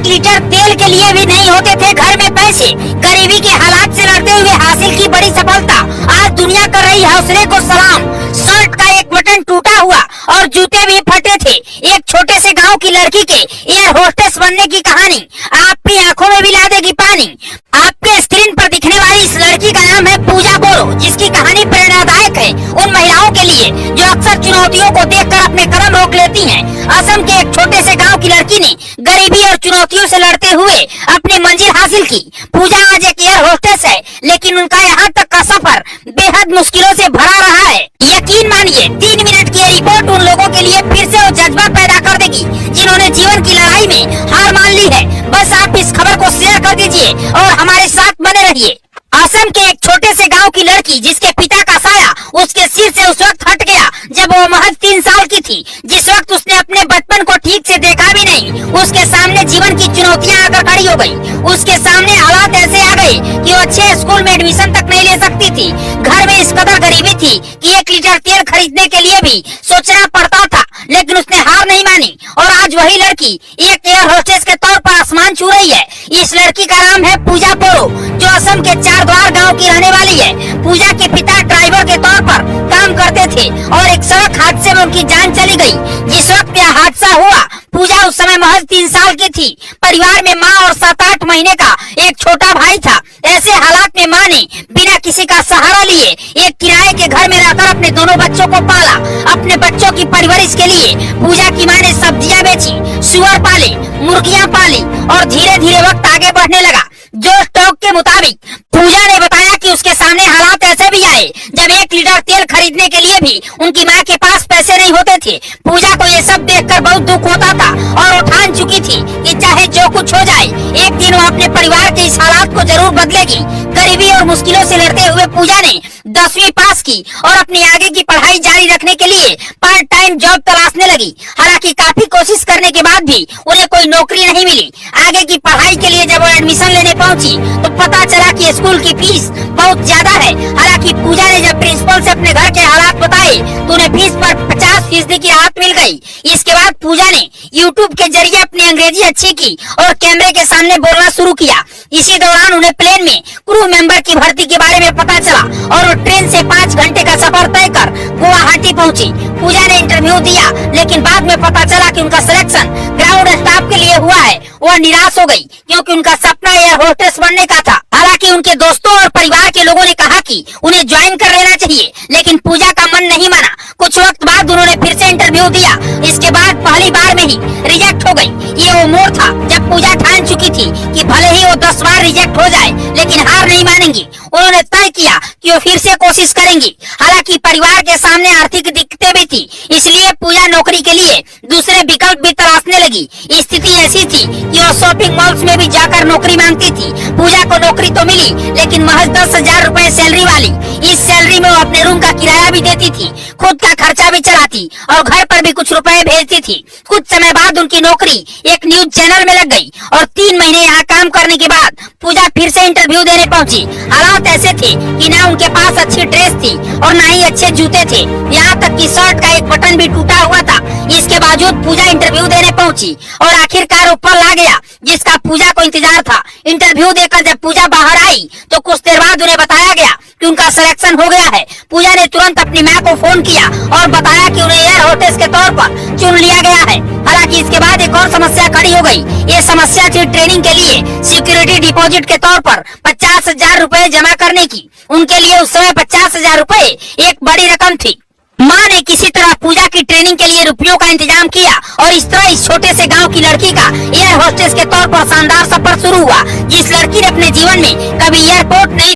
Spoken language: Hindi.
एक लीटर तेल के लिए भी नहीं होते थे घर में पैसे। गरीबी के हालात से लड़ते हुए हासिल की बड़ी सफलता। आज दुनिया कर रही हौसले को सलाम। शर्ट का एक बटन टूटा हुआ और जूते भी फटे थे। एक छोटे से गांव की लड़की के एयर होस्टेस बनने की कहानी आपकी आंखों में भी ला देगी पानी। आपके स्क्रीन पर दिखने वाली इस लड़की का नाम है पूजा बोरो, जिसकी कहानी प्रेरणादायक है उन महिलाओं के लिए जो अक्सर चुनौतियों को देखकर अपने कदम रोक लेती हैं। असम के एक छोटे से गांव की लड़की ने गरीबी और चुनौतियों से लड़ते हुए अपनी मंजिल हासिल की। पूजा आज एक एयर होस्टेस है, लेकिन उनका यहाँ तक का सफर बेहद मुश्किलों से भरा रहा है। यकीन मानिए 3 मिनट की रिपोर्ट उन लोगों के लिए फिर से वो जज्बा पैदा कर देगी जिन्होंने जीवन की लड़ाई में हार मान ली है। बस आप इस खबर को शेयर कर दीजिए और हमारे साथ बने रहिए। असम के एक छोटे से गांव की लड़की जिसके पिता का साया उसके सिर से उस वक्त हट गया जब वो महज 3 साल की थी, जिस वक्त उसने अपने बचपन को ठीक से देखा भी नहीं। उसके सामने जीवन की चुनौतियां आकर खड़ी हो गई। उसके सामने हालात ऐसे आ गए कि वो अच्छे स्कूल में एडमिशन तक नहीं ले सकती थी। घर में इस कदर गरीबी थी कि 1 लीटर तेल खरीदने के लिए भी सोचना पड़ता था, लेकिन उसने हार नहीं मानी और आज वही लड़की एक एयर होस्टेस के तौर पर आसमान छू रही है। इस लड़की का नाम है पूजा बोरो, जो असम के चारद्वार गांव की रहने वाली है। पूजा के पिता ड्राइवर के तौर पर काम करते थे और एक सड़क हादसे में उनकी जान चली गई। जिस वक्त यह हादसा हुआ पूजा उस समय महज 3 साल की थी। परिवार में माँ और 7-8 महीने का एक छोटा भाई था। ऐसे हालात में माँ ने बिना किसी का सहारा लिए एक किराए के घर में रहकर अपने दोनों बच्चों को पाला। अपने बच्चों की परवरिश के लिए पूजा की माँ ने सब्जियां बेची, सुअर पाले, मुर्गियां पाली और धीरे धीरे वक्त आगे बढ़ने लगा। जो स्टॉक के मुताबिक पूजा ने बताया कि उसके सामने हालात ऐसे भी आए जब 1 लीटर तेल खरीदने के लिए भी उनकी माँ के पास पैसे नहीं होते थे। पूजा को ये सब देखकर बहुत दुख होता था और वो ठान चुकी थी कि चाहे जो कुछ हो जाए एक दिन वो अपने परिवार के इस हालात को जरूर बदलेगी। गरीबी और मुश्किलों से लड़ते हुए पूजा ने 10वीं पास की और अपनी आगे की पढ़ाई जारी रखने के लिए पार्ट टाइम जॉब तलाशने लगी। हालांकि काफी कोशिश करने के बाद भी उन्हें कोई नौकरी नहीं मिली। आगे की पढ़ाई के लिए जब वो एडमिशन लेने पहुंची तो पता चला कि स्कूल की फीस बहुत ज्यादा है। हालांकि पूजा ने जब प्रिंसिपल से अपने घर के हालात बताए तो उन्हें फीस पर 50% की राहत मिल गई। इसके बाद पूजा ने YouTube के जरिए अपनी अंग्रेजी अच्छी की और कैमरे के सामने बोलना शुरू किया। इसी दौरान उन्हें प्लेन में क्रू मेंबर की भर्ती के बारे में पता चला और वो ट्रेन से 5 घंटे का सफर तय कर गुवाहाटी पहुंची। पूजा ने इंटरव्यू दिया, लेकिन बाद में पता चला कि उनका सिलेक्शन ग्राउंड स्टाफ के लिए हुआ है। वह निराश हो गई क्योंकि उनका सपना एयर होस्टेस बनने का था। हालांकि उनके दोस्तों और परिवार के लोगों ने कहा कि उन्हें ज्वाइन कर लेना चाहिए, लेकिन पूजा का मन नहीं माना। कुछ वक्त बाद उन्होंने फिर से इंटरव्यू दिया। इसके बाद पहली बार में ही रिजेक्ट हो गई। ये वो मोड़ था जब पूजा ठान चुकी थी कि भले ही वो 10 बार रिजेक्ट हो जाए लेकिन हार नहीं मानेंगी। उन्होंने तय किया कि वो फिर से कोशिश करेंगी। हालांकि परिवार के सामने आर्थिक दिक्कतें भी थी, इसलिए पूजा नौकरी के लिए दूसरे विकल्प भी तलाशने लगी। स्थिति ऐसी थी कि वो शॉपिंग मॉल्स में भी जाकर नौकरी मांगती थी। पूजा को नौकरी तो मिली, लेकिन महज 10,000 रुपए सैलरी वाली। इस सैलरी में वो अपने रूम का किराया भी देती थी, खुद का खर्चा भी चलाती और घर पर भी कुछ रुपए भेजती थी। कुछ समय बाद उनकी नौकरी एक न्यूज चैनल में लग गई और 3 महीने यहाँ काम करने के बाद पूजा फिर से इंटरव्यू देने पहुंची। हालात ऐसे थे कि ना उनके पास अच्छी ड्रेस थी और ना ही अच्छे जूते थे। यहाँ तक कि शर्ट का एक बटन भी टूटा हुआ था। इसके बावजूद पूजा इंटरव्यू देने पहुंची और आखिरकार ऊपर ला गया जिसका पूजा को इंतजार था। इंटरव्यू देकर जब पूजा बाहर आई तो कुछ देर बाद उन्हें बताया गया कि उनका सिलेक्शन हो गया है। पूजा ने तुरंत अपनी माँ को फोन किया और बताया कि उन्हें एयर होस्टेस के तौर पर चुन लिया गया है। हालांकि इसके बाद एक और समस्या खड़ी हो गई। ये समस्या थी ट्रेनिंग के लिए सिक्योरिटी डिपॉजिट के तौर पर 50,000 रुपए जमा करने की। उनके लिए उस समय 50,000 रुपए एक बड़ी रकम थी। माँ ने किसी तरह पूजा की ट्रेनिंग के लिए रुपयों का इंतजाम किया और इस तरह इस छोटे से गांव की लड़की का एयर होस्टेस के तौर पर शानदार सफर शुरू हुआ। जिस लड़की ने अपने जीवन में कभी एयरपोर्ट नहीं